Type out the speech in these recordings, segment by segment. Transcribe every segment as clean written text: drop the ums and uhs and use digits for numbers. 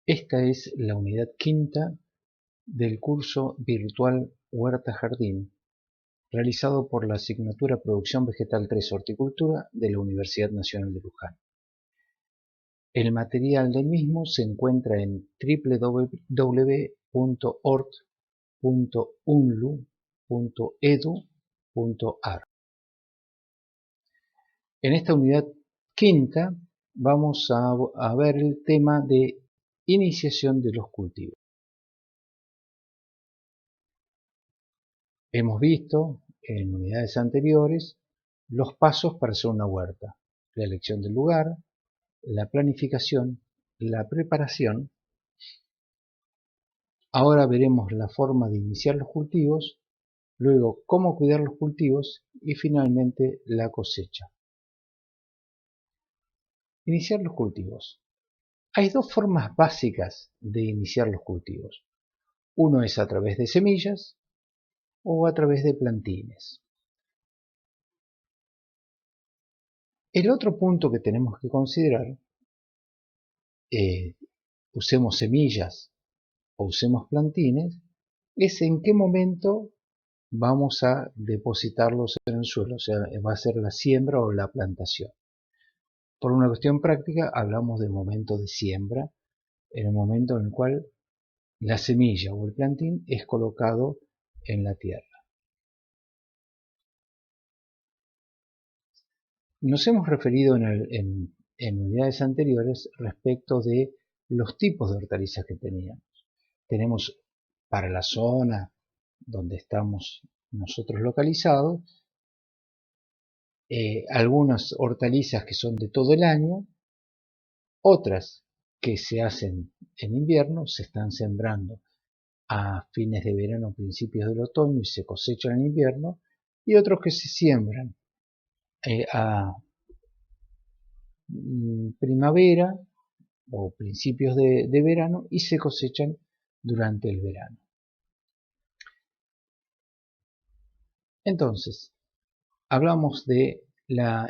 Esta es la unidad quinta del curso virtual Huerta Jardín, realizado por la asignatura Producción Vegetal 3 Horticultura de la Universidad Nacional de Luján. El material del mismo se encuentra en www.ort.unlu.edu.ar. En esta unidad quinta vamos a ver el tema de iniciación de los cultivos. Hemos visto en unidades anteriores los pasos para hacer una huerta: la elección del lugar, la planificación, la preparación. Ahora veremos la forma de iniciar los cultivos, luego cómo cuidar los cultivos y finalmente la cosecha. Iniciar los cultivos. Hay dos formas básicas de iniciar los cultivos. Uno es a través de semillas o a través de plantines. El otro punto que tenemos que considerar, usemos semillas o usemos plantines, es en qué momento vamos a depositarlos en el suelo, o sea, va a ser la siembra o la plantación. Por una cuestión práctica, hablamos del momento de siembra, en el momento en el cual la semilla o el plantín es colocado en la tierra. Nos hemos referido en unidades anteriores respecto de los tipos de hortalizas que teníamos. Tenemos para la zona donde estamos nosotros localizados, algunas hortalizas que son de todo el año, otras que se hacen en invierno, se están sembrando a fines de verano, principios del otoño y se cosechan en invierno, y otros que se siembran a primavera o principios de verano y se cosechan durante el verano. Entonces, hablamos de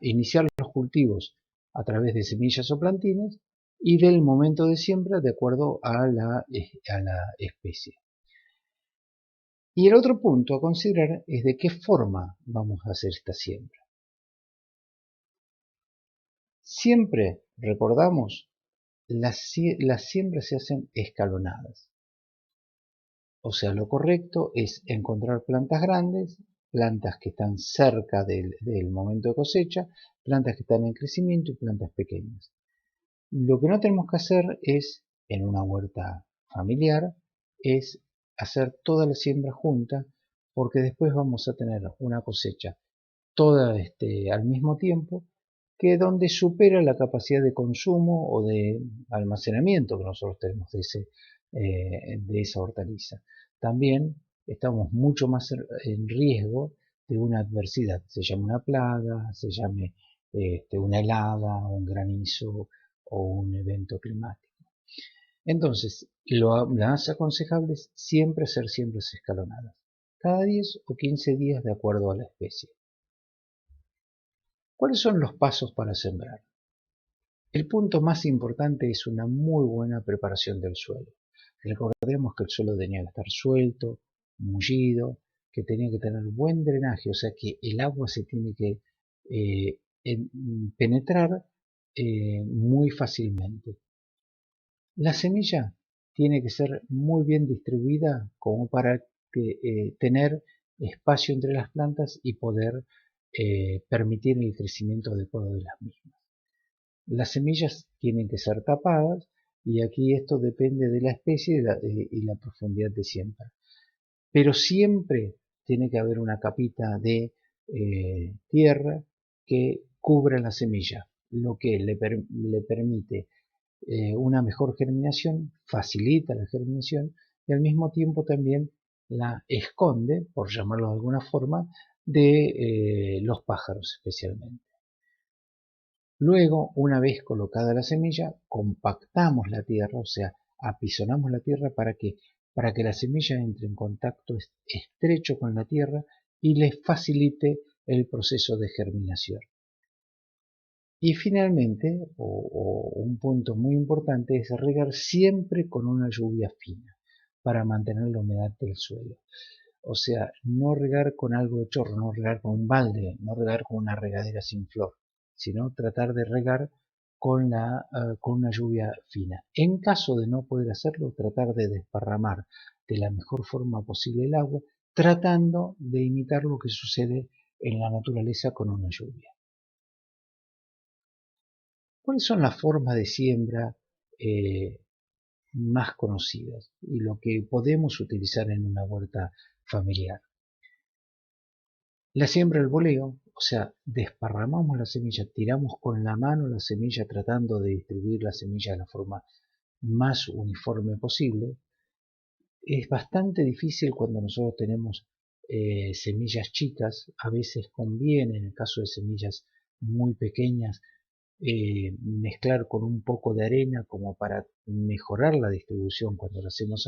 iniciar los cultivos a través de semillas o plantines y del momento de siembra de acuerdo a la especie. Y el otro punto a considerar es de qué forma vamos a hacer esta siembra. Siempre, recordamos, las siembras se hacen escalonadas. O sea, lo correcto es encontrar plantas grandes, plantas que están cerca del momento de cosecha, plantas que están en crecimiento y plantas pequeñas. Lo que no tenemos que hacer es, en una huerta familiar, es hacer toda la siembra junta, porque después vamos a tener una cosecha toda al mismo tiempo, que donde supera la capacidad de consumo o de almacenamiento que nosotros tenemos de esa hortaliza. También estamos mucho más en riesgo de una adversidad, se llame una plaga, se llame una helada, un granizo o un evento climático. Entonces, lo más aconsejable es siempre hacer siembras escalonadas, cada 10 o 15 días de acuerdo a la especie. ¿Cuáles son los pasos para sembrar? El punto más importante es una muy buena preparación del suelo. Recordemos que el suelo tenía que estar suelto, mullido, que tenía que tener buen drenaje, o sea que el agua se tiene que penetrar muy fácilmente. La semilla tiene que ser muy bien distribuida como para tener espacio entre las plantas y poder permitir el crecimiento adecuado de las mismas. Las semillas tienen que ser tapadas y aquí esto depende de la especie y la profundidad de siembra. Pero siempre tiene que haber una capita de tierra que cubra la semilla, lo que le permite una mejor germinación, facilita la germinación y al mismo tiempo también la esconde, por llamarlo de alguna forma, de los pájaros especialmente. Luego, una vez colocada la semilla, compactamos la tierra, o sea, apisonamos la tierra para que la semilla entre en contacto estrecho con la tierra y le facilite el proceso de germinación. Y finalmente, o un punto muy importante, es regar siempre con una lluvia fina para mantener la humedad del suelo. O sea, no regar con algo de chorro, no regar con un balde, no regar con una regadera sin flor, sino tratar de regar con una lluvia fina. En caso de no poder hacerlo, tratar de desparramar de la mejor forma posible el agua, tratando de imitar lo que sucede en la naturaleza con una lluvia. ¿Cuáles son las formas de siembra más conocidas y lo que podemos utilizar en una huerta familiar? La siembra al voleo, o sea, desparramamos la semilla, tiramos con la mano la semilla tratando de distribuir la semilla de la forma más uniforme posible. Es bastante difícil cuando nosotros tenemos semillas chicas, a veces conviene, en el caso de semillas muy pequeñas, mezclar con un poco de arena como para mejorar la distribución cuando lo hacemos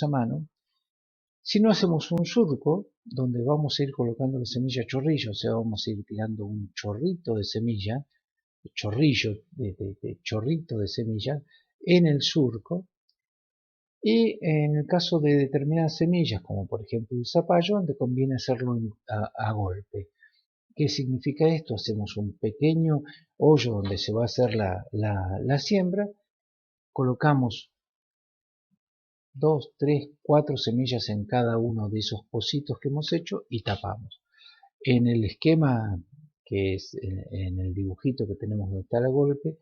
a mano. Si no, hacemos un surco donde vamos a ir colocando la semilla chorrillo, o sea, vamos a ir tirando un chorrito de semilla, chorrillo de chorrito de semilla en el surco. Y en el caso de determinadas semillas, como por ejemplo el zapallo, donde conviene hacerlo a golpe. ¿Qué significa esto? Hacemos un pequeño hoyo donde se va a hacer la siembra, colocamos 2, 3, 4 semillas en cada uno de esos pocitos que hemos hecho y tapamos. En el esquema que es en el dibujito que tenemos donde está el golpe,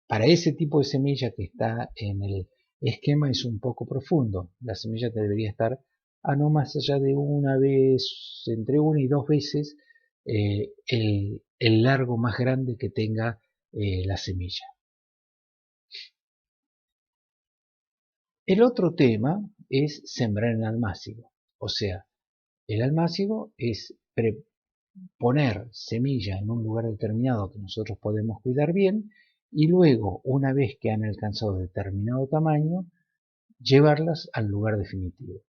para ese tipo de semilla que está en el esquema es un poco profundo. La semilla debería estar a no más allá de una vez, entre una y dos veces el largo más grande que tenga la semilla. El otro tema es sembrar en almácigo. O sea, el almácigo es poner semilla en un lugar determinado que nosotros podemos cuidar bien y luego, una vez que han alcanzado determinado tamaño, llevarlas al lugar definitivo.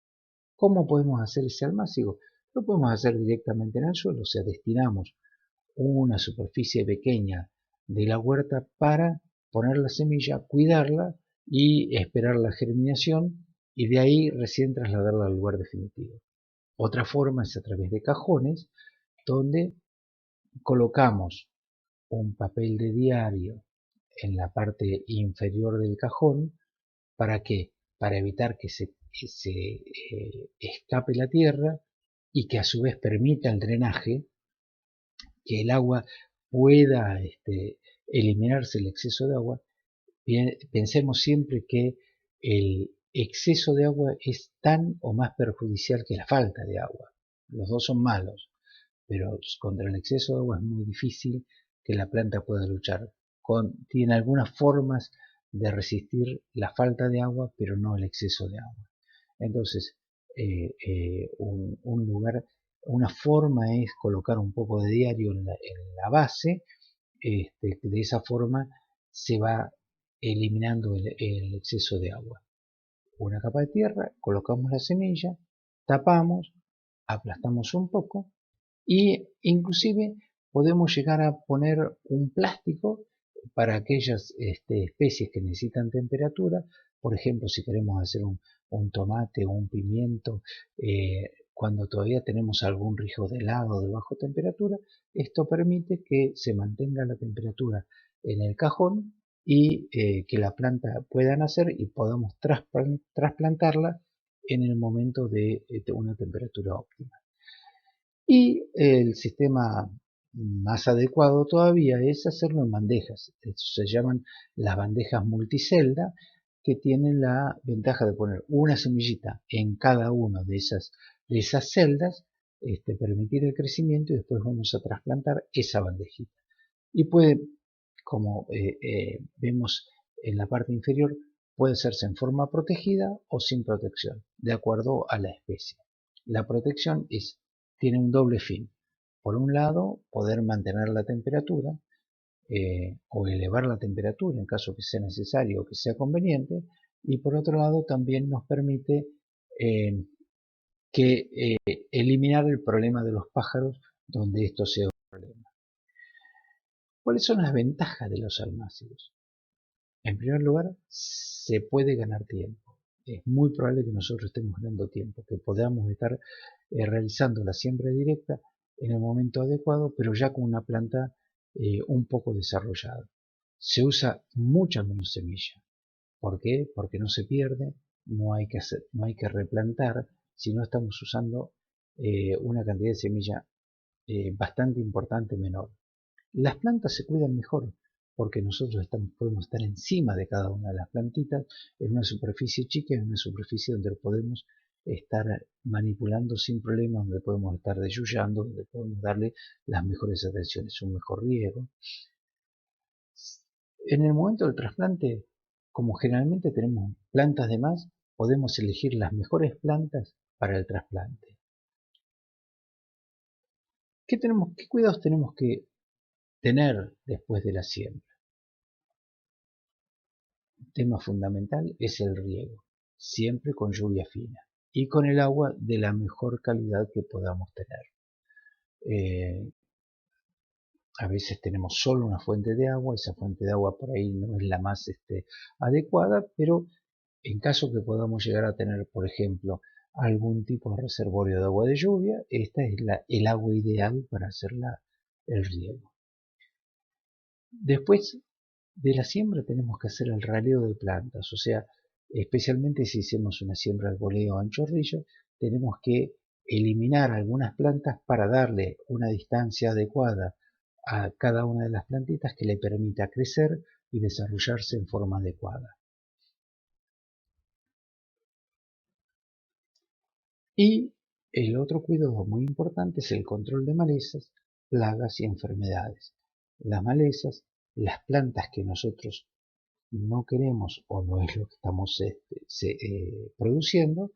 ¿Cómo podemos hacer ese almácigo? Lo podemos hacer directamente en el suelo, o sea, destinamos una superficie pequeña de la huerta para poner la semilla, cuidarla y esperar la germinación y de ahí recién trasladarla al lugar definitivo. Otra forma es a través de cajones donde colocamos un papel de diario en la parte inferior del cajón. ¿Para qué? Para evitar que se escape la tierra y que a su vez permita el drenaje, que el agua pueda eliminarse el exceso de agua. Pensemos siempre que el exceso de agua es tan o más perjudicial que la falta de agua. Los dos son malos, pero contra el exceso de agua es muy difícil que la planta pueda luchar. Tiene algunas formas de resistir la falta de agua, pero no el exceso de agua. Entonces, un lugar, una forma es colocar un poco de diario en la base, de esa forma se va eliminando el exceso de agua. Una capa de tierra, colocamos la semilla, tapamos, aplastamos un poco y inclusive podemos llegar a poner un plástico para aquellas especies que necesitan temperatura. Por ejemplo, si queremos hacer un tomate o un pimiento, cuando todavía tenemos algún rijo de helado de bajo temperatura, esto permite que se mantenga la temperatura en el cajón y que la planta pueda nacer y podamos trasplantarla en el momento de una temperatura óptima. Y el sistema más adecuado todavía es hacerlo en bandejas. Se llaman las bandejas multicelda, que tienen la ventaja de poner una semillita en cada una de esas celdas, permitir el crecimiento y después vamos a trasplantar esa bandejita. Y puede, como vemos en la parte inferior, puede hacerse en forma protegida o sin protección, de acuerdo a la especie. La protección tiene un doble fin. Por un lado, poder mantener la temperatura o elevar la temperatura en caso que sea necesario o que sea conveniente. Y por otro lado, también nos permite eliminar el problema de los pájaros donde esto sea un problema. ¿Cuáles son las ventajas de los almácigos? En primer lugar, se puede ganar tiempo. Es muy probable que nosotros estemos ganando tiempo, que podamos estar realizando la siembra directa en el momento adecuado, pero ya con una planta un poco desarrollada. Se usa mucha menos semilla. ¿Por qué? Porque no se pierde, no hay que replantar, sino estamos usando una cantidad de semilla bastante importante menor. Las plantas se cuidan mejor porque nosotros podemos estar encima de cada una de las plantitas en una superficie chica, en una superficie donde podemos estar manipulando sin problemas, donde podemos estar desyuyando, donde podemos darle las mejores atenciones, un mejor riego. En el momento del trasplante, como generalmente tenemos plantas de más, podemos elegir las mejores plantas para el trasplante. ¿Qué cuidados tenemos que tener después de la siembra? El tema fundamental es el riego, siempre con lluvia fina y con el agua de la mejor calidad que podamos tener. A veces tenemos solo una fuente de agua, esa fuente de agua por ahí no es la más adecuada, pero en caso que podamos llegar a tener, por ejemplo, algún tipo de reservorio de agua de lluvia, esta es el agua ideal para hacer el riego. Después de la siembra tenemos que hacer el raleo de plantas, o sea, especialmente si hacemos una siembra al boleo o en chorrillo, tenemos que eliminar algunas plantas para darle una distancia adecuada a cada una de las plantitas que le permita crecer y desarrollarse en forma adecuada. Y el otro cuidado muy importante es el control de malezas, plagas y enfermedades. Las malezas, las plantas que nosotros no queremos o no es lo que estamos produciendo,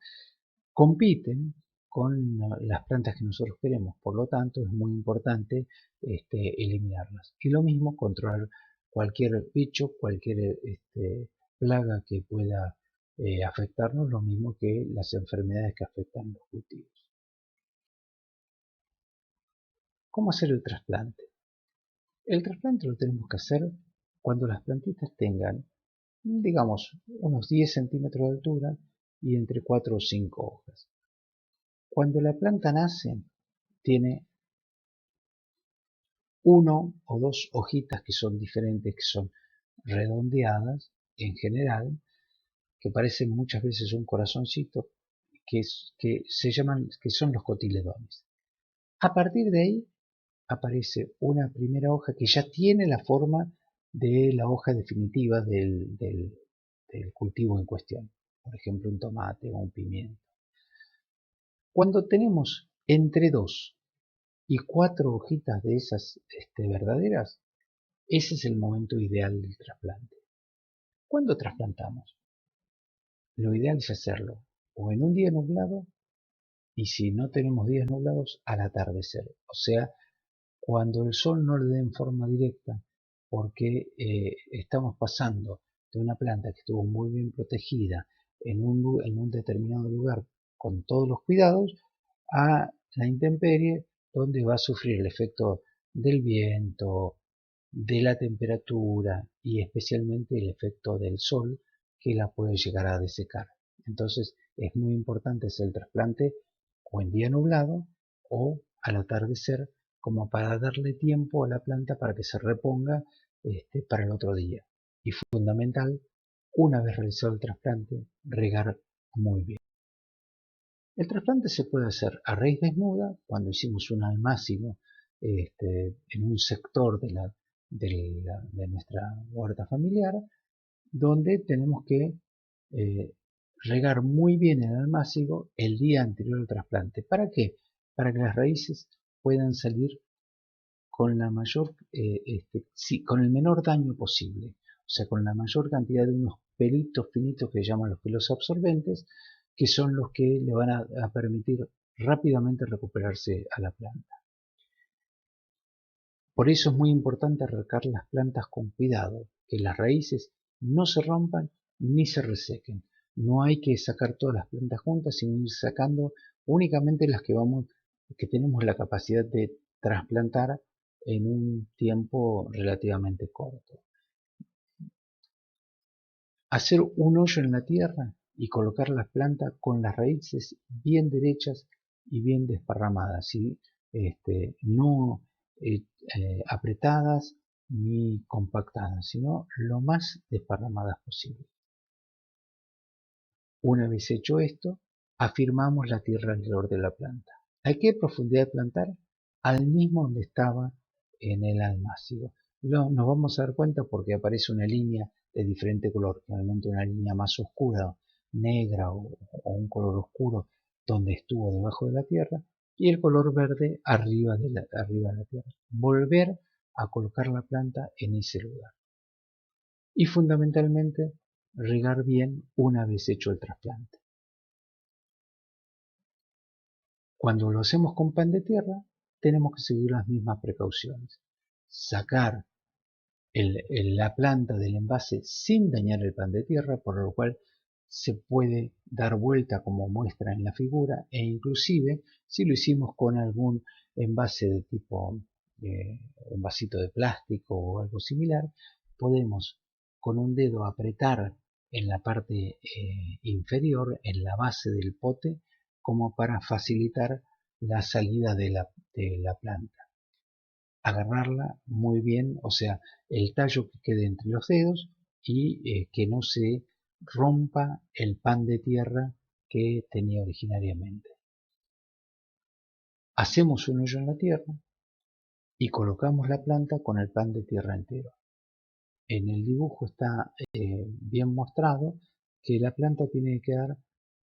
compiten con las plantas que nosotros queremos. Por lo tanto, es muy importante eliminarlas. Y lo mismo, controlar cualquier bicho, cualquier plaga que pueda afectarnos, lo mismo que las enfermedades que afectan los cultivos. ¿Cómo hacer el trasplante? El trasplante lo tenemos que hacer cuando las plantitas tengan, digamos, unos 10 centímetros de altura y entre 4 o 5 hojas. Cuando la planta nace, tiene uno o dos hojitas que son diferentes, que son redondeadas en general, que parecen muchas veces un corazoncito, que son los cotiledones. A partir de ahí aparece una primera hoja que ya tiene la forma de la hoja definitiva del cultivo en cuestión, por ejemplo un tomate o un pimiento. Cuando tenemos entre 2 y 4 hojitas de esas verdaderas, ese es el momento ideal del trasplante. ¿Cuándo trasplantamos? Lo ideal es hacerlo o en un día nublado y si no tenemos días nublados, al atardecer. O sea, cuando el sol no le dé en forma directa, porque estamos pasando de una planta que estuvo muy bien protegida en un determinado lugar con todos los cuidados a la intemperie, donde va a sufrir el efecto del viento, de la temperatura y especialmente el efecto del sol que la puede llegar a desecar. Entonces es muy importante hacer el trasplante o en día nublado o al atardecer, como para darle tiempo a la planta para que se reponga para el otro día. Y fundamental, una vez realizado el trasplante, regar muy bien. El trasplante se puede hacer a raíz desnuda, cuando hicimos un almácigo en un sector de nuestra huerta familiar, donde tenemos que regar muy bien el almácigo el día anterior al trasplante. ¿Para qué? Para que las raíces puedan salir con con el menor daño posible, o sea, con la mayor cantidad de unos pelitos finitos que llaman los pelos absorbentes, que son los que le van a permitir rápidamente recuperarse a la planta. Por eso es muy importante arrancar las plantas con cuidado, que las raíces no se rompan ni se resequen. No hay que sacar todas las plantas juntas, sino ir sacando únicamente las que tenemos la capacidad de trasplantar en un tiempo relativamente corto. Hacer un hoyo en la tierra y colocar las plantas con las raíces bien derechas y bien desparramadas, ¿sí? No apretadas ni compactadas, sino lo más desparramadas posible. Una vez hecho esto, afirmamos la tierra alrededor de la planta. ¿A qué profundidad plantar? Al mismo donde estaba en el almácigo. Nos vamos a dar cuenta porque aparece una línea de diferente color, generalmente una línea más oscura, negra o un color oscuro, donde estuvo debajo de la tierra, y el color verde arriba de la tierra. Volver a colocar la planta en ese lugar. Y fundamentalmente, regar bien una vez hecho el trasplante. Cuando lo hacemos con pan de tierra, tenemos que seguir las mismas precauciones. Sacar la planta del envase sin dañar el pan de tierra, por lo cual se puede dar vuelta como muestra en la figura, e inclusive si lo hicimos con algún envase de tipo un vasito de plástico o algo similar, podemos con un dedo apretar en la parte inferior, en la base del pote, como para facilitar la salida de la planta. Agarrarla muy bien, o sea, el tallo que quede entre los dedos y que no se rompa el pan de tierra que tenía originariamente. Hacemos un hoyo en la tierra y colocamos la planta con el pan de tierra entero. En el dibujo está bien mostrado que la planta tiene que quedar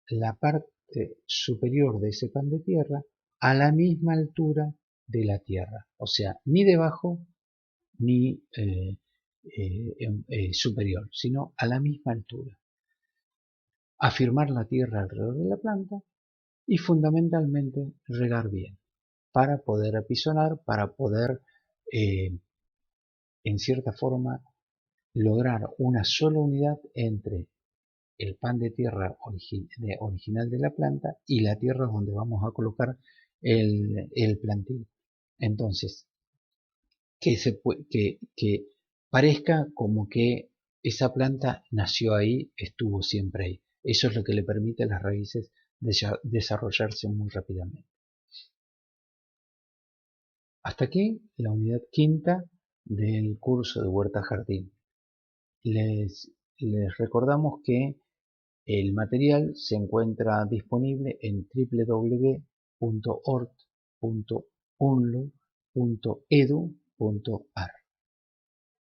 la parte superior de ese pan de tierra a la misma altura de la tierra, o sea, ni debajo ni superior, sino a la misma altura. Afirmar la tierra alrededor de la planta y fundamentalmente regar bien para poder apisonar, para poder en cierta forma lograr una sola unidad entre el pan de tierra original de la planta y la tierra donde vamos a colocar el plantín. Entonces, que parezca como que esa planta nació ahí, estuvo siempre ahí. Eso es lo que le permite a las raíces desarrollarse muy rápidamente. Hasta aquí la unidad quinta del curso de Huerta Jardín. Les recordamos que el material se encuentra disponible en www.ort.unlu.edu.ar.